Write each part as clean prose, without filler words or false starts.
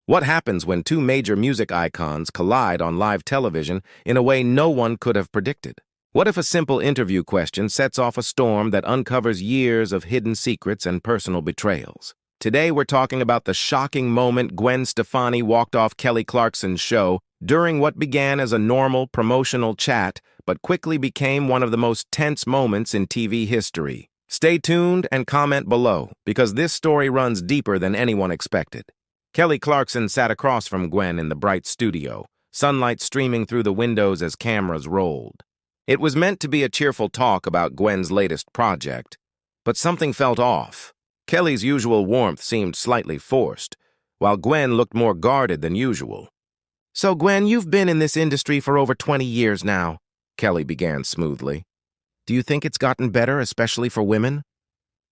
What happens when two major music icons collide on live television in a way no one could have predicted? What if a simple interview question sets off a storm that uncovers years of hidden secrets and personal betrayals? Today we're talking about the shocking moment Gwen Stefani walked off Kelly Clarkson's show during what began as a normal promotional chat but quickly became one of the most tense moments in TV history. Stay tuned and comment below, because this story runs deeper than anyone expected. Kelly Clarkson sat across from Gwen in the bright studio, sunlight streaming through the windows as cameras rolled. It was meant to be a cheerful talk about Gwen's latest project, but something felt off. Kelly's usual warmth seemed slightly forced, while Gwen looked more guarded than usual. "So, Gwen, you've been in this industry for over 20 years now," Kelly began smoothly. "Do you think it's gotten better, especially for women?"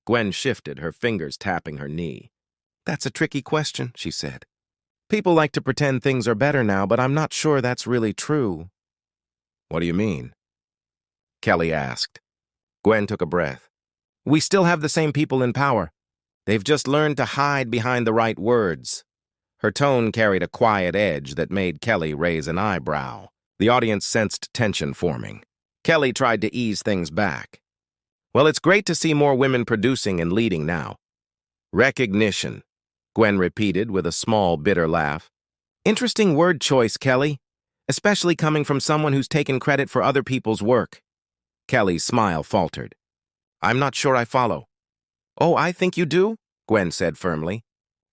Gwen shifted, her fingers tapping her knee. "That's a tricky question," she said. "People like to pretend things are better now, but I'm not sure that's really true." "What do you mean?" Kelly asked. Gwen took a breath. "We still have the same people in power. They've just learned to hide behind the right words." Her tone carried a quiet edge that made Kelly raise an eyebrow. The audience sensed tension forming. Kelly tried to ease things back. "Well, it's great to see more women producing and leading now." "Recognition," Gwen repeated with a small, bitter laugh. "Interesting word choice, Kelly, especially coming from someone who's taken credit for other people's work." Kelly's smile faltered. "I'm not sure I follow." "Oh, I think you do," Gwen said firmly.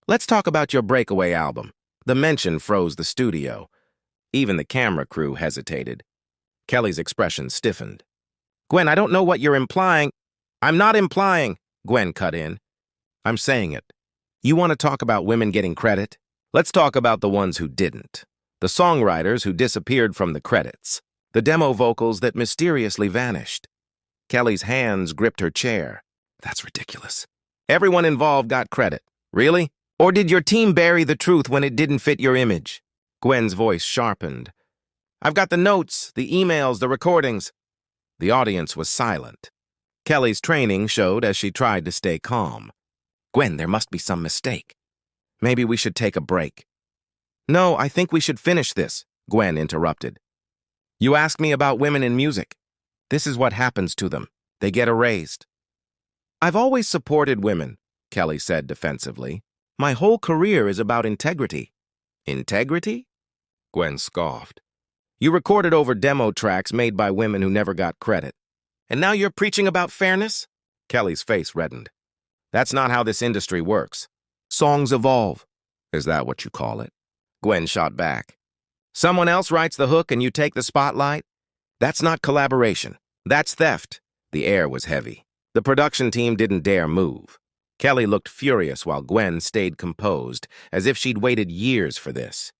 "Let's talk about your breakaway album." The mention froze the studio. Even the camera crew hesitated. Kelly's expression stiffened. "Gwen, I don't know what you're implying." "I'm not implying," Gwen cut in. "I'm saying it. You want to talk about women getting credit? Let's talk about the ones who didn't. The songwriters who disappeared from the credits. The demo vocals that mysteriously vanished." Kelly's hands gripped her chair. "That's ridiculous. Everyone involved got credit. Really? Or did your team bury the truth when it didn't fit your image?" Gwen's voice sharpened. "I've got the notes, the emails, the recordings." The audience was silent. Kelly's training showed as she tried to stay calm. "Gwen, there must be some mistake. Maybe we should take a break." "No, I think we should finish this," Gwen interrupted. "You asked me about women in music. This is what happens to them. They get erased." "I've always supported women," Kelly said defensively. "My whole career is about integrity." "Integrity?" Gwen scoffed. "You recorded over demo tracks made by women who never got credit. And now you're preaching about fairness?" Kelly's face reddened. "That's not how this industry works. Songs evolve." "Is that what you call it?" Gwen shot back. "Someone else writes the hook and you take the spotlight? That's not collaboration. That's theft." The air was heavy. The production team didn't dare move. Kelly looked furious while Gwen stayed composed, as if she'd waited years for this.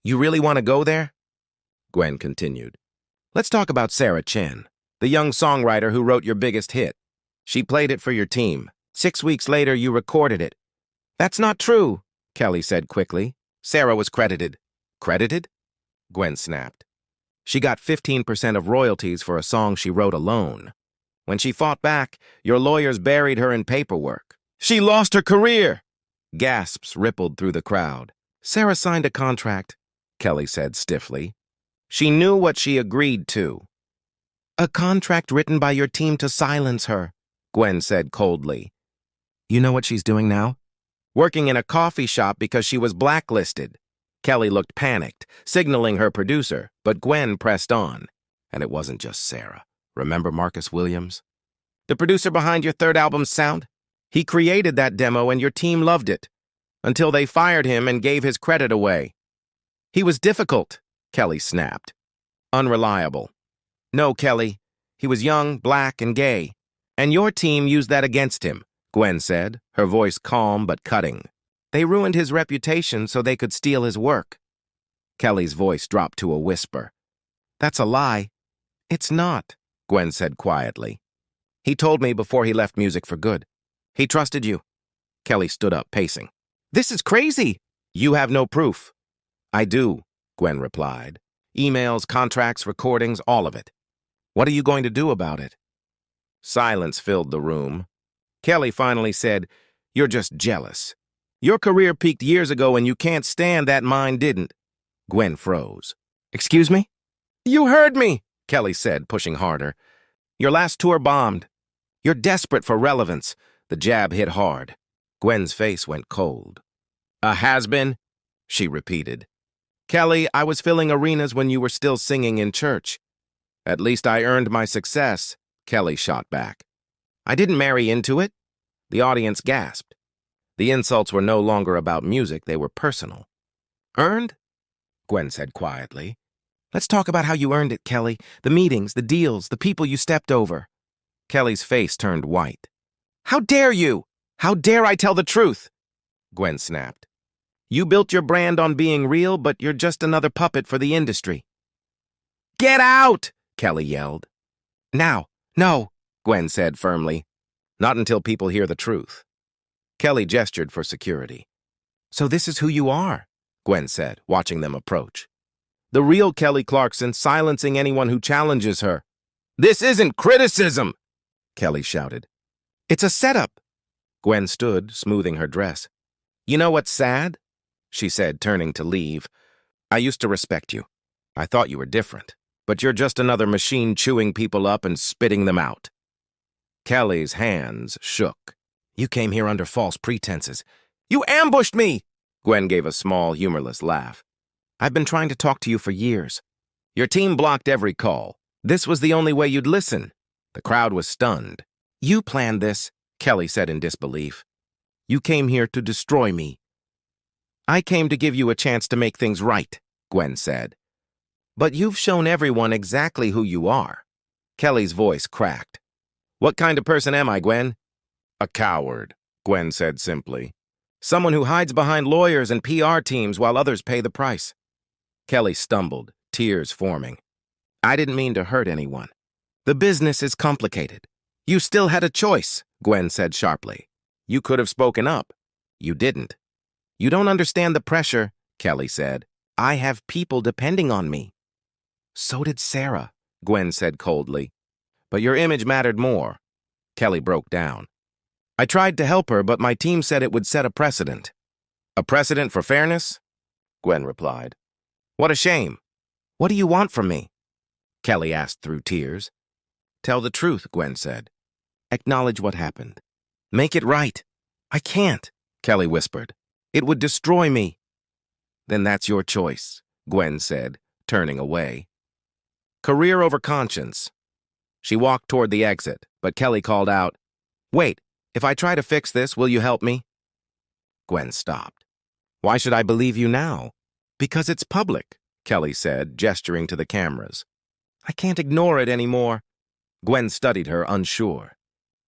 "You really want to go there?" Gwen continued. "Let's talk about Sarah Chen, the young songwriter who wrote your biggest hit. She played it for your team. 6 weeks later, you recorded it." "That's not true," Kelly said quickly. "Sarah was credited." "Credited?" Gwen snapped. "She got 15% of royalties for a song she wrote alone. When she fought back, your lawyers buried her in paperwork. She lost her career!" Gasps rippled through the crowd. "Sarah signed a contract," Kelly said stiffly. "She knew what she agreed to." "A contract written by your team to silence her," Gwen said coldly. "You know what she's doing now?" "Working in a coffee shop because she was blacklisted." Kelly looked panicked, signaling her producer, but Gwen pressed on. "And it wasn't just Sarah. Remember Marcus Williams? The producer behind your third album's sound? He created that demo and your team loved it, until they fired him and gave his credit away." "He was difficult," Kelly snapped. "Unreliable." "No, Kelly. He was young, black, and gay. And your team used that against him," Gwen said, her voice calm but cutting. "They ruined his reputation so they could steal his work." Kelly's voice dropped to a whisper. "That's a lie." "It's not," Gwen said quietly. "He told me before he left music for good. He trusted you." Kelly stood up, pacing. "This is crazy." "You have no proof." "I do," Gwen replied. "Emails, contracts, recordings, all of it." "What are you going to do about it?" Silence filled the room. Kelly finally said, "You're just jealous. Your career peaked years ago and you can't stand that mine didn't. Gwen froze. Excuse me? You heard me, Kelly said, pushing harder. Your last tour bombed. You're desperate for relevance. The jab hit hard. Gwen's face went cold. A has-been? She repeated. Kelly, I was filling arenas when you were still singing in church. At least I earned my success, Kelly shot back. I didn't marry into it. The audience gasped. The insults were no longer about music, they were personal. Earned? Gwen said quietly. Let's talk about how you earned it, Kelly. The meetings, the deals, the people you stepped over. Kelly's face turned white. How dare you? How dare I tell the truth? Gwen snapped. You built your brand on being real, but you're just another puppet for the industry. Get out! Kelly yelled. Now, no, Gwen said firmly. Not until people hear the truth. Kelly gestured for security. So this is who you are, Gwen said, watching them approach. The real Kelly Clarkson, silencing anyone who challenges her. This isn't criticism, Kelly shouted. It's a setup. Gwen stood, smoothing her dress. You know what's sad? She said, turning to leave. I used to respect you. I thought you were different. But you're just another machine chewing people up and spitting them out. Kelly's hands shook. You came here under false pretenses. You ambushed me! Gwen gave a small, humorless laugh. I've been trying to talk to you for years. Your team blocked every call. This was the only way you'd listen. The crowd was stunned. You planned this, Kelly said in disbelief. You came here to destroy me. I came to give you a chance to make things right, Gwen said. But you've shown everyone exactly who you are. Kelly's voice cracked. What kind of person am I, Gwen? A coward, Gwen said simply. Someone who hides behind lawyers and PR teams while others pay the price. Kelly stumbled, tears forming. I didn't mean to hurt anyone. The business is complicated. You still had a choice, Gwen said sharply. You could have spoken up. You didn't. You don't understand the pressure, Kelly said. I have people depending on me. So did Sarah, Gwen said coldly. But your image mattered more. Kelly broke down. I tried to help her, but my team said it would set a precedent. A precedent for fairness? Gwen replied. What a shame. What do you want from me? Kelly asked through tears. Tell the truth, Gwen said. Acknowledge what happened. Make it right. I can't, Kelly whispered. It would destroy me. Then that's your choice, Gwen said, turning away. Career over conscience. She walked toward the exit, but Kelly called out, Wait, if I try to fix this, will you help me? Gwen stopped. Why should I believe you now? Because it's public, Kelly said, gesturing to the cameras. I can't ignore it anymore. Gwen studied her, unsure.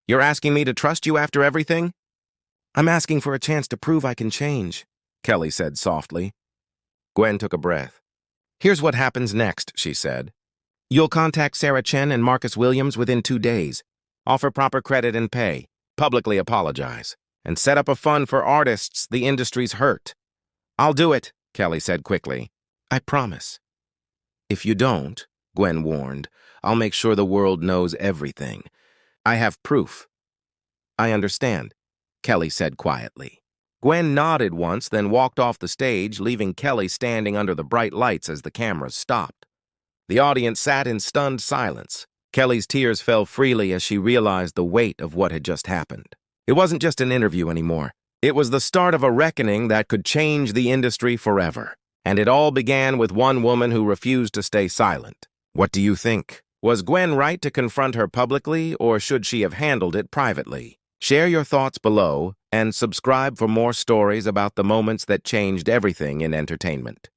You're asking me to trust you after everything? I'm asking for a chance to prove I can change, Kelly said softly. Gwen took a breath. Here's what happens next, she said. You'll contact Sarah Chen and Marcus Williams within 2 days. Offer proper credit and pay. Publicly apologize. And set up a fund for artists the industry's hurt. I'll do it, Kelly said quickly. I promise. If you don't, Gwen warned, I'll make sure the world knows everything. I have proof. I understand, Kelly said quietly. Gwen nodded once, then walked off the stage, leaving Kelly standing under the bright lights as the cameras stopped. The audience sat in stunned silence. Kelly's tears fell freely as she realized the weight of what had just happened. It wasn't just an interview anymore. It was the start of a reckoning that could change the industry forever. And it all began with one woman who refused to stay silent. What do you think? Was Gwen right to confront her publicly, or should she have handled it privately? Share your thoughts below and subscribe for more stories about the moments that changed everything in entertainment.